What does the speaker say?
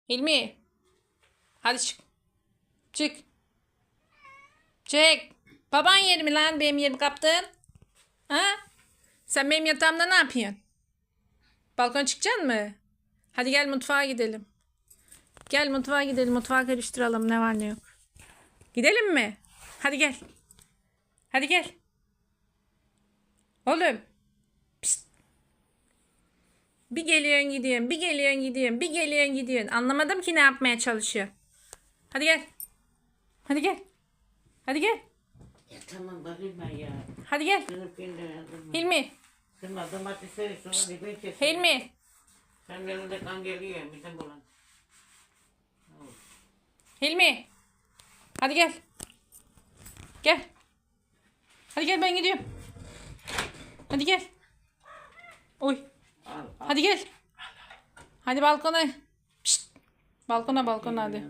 Hilmi. Hadi çık. Çık. Çık. Baban yeri mi lan? Benim yerimi kaptın. Ha? Sen benim yatağımda ne yapıyorsun? Balkona çıkacaksın mı? Hadi gel mutfağa gidelim. Gel mutfağa gidelim. Mutfağa karıştıralım. Ne var ne yok. Gidelim mi? Hadi gel. Hadi gel. Oğlum. Pişt. Bir geliyorsun gidiyorsun. Bir geliyorsun gidiyorsun. Bir geliyorsun gidiyorsun. Anlamadım ki ne yapmaya çalışıyor. Hadi gel. Hadi gel. Hadi gel. Ya tamam bakayım ben ya. Hadi gel. Sınıf gönderelim. Hilmi. Sınıf domatesleri sonra bir ben kesin. Hilmi. Sen elinde kan geliyor bizim bulan. Hilmi. Hadi gel. Gel. Hadi gel ben gidiyorum. Hadi gel. Oy. Al. Hadi gel. Hadi balkona. Pişt. Balkona hadi.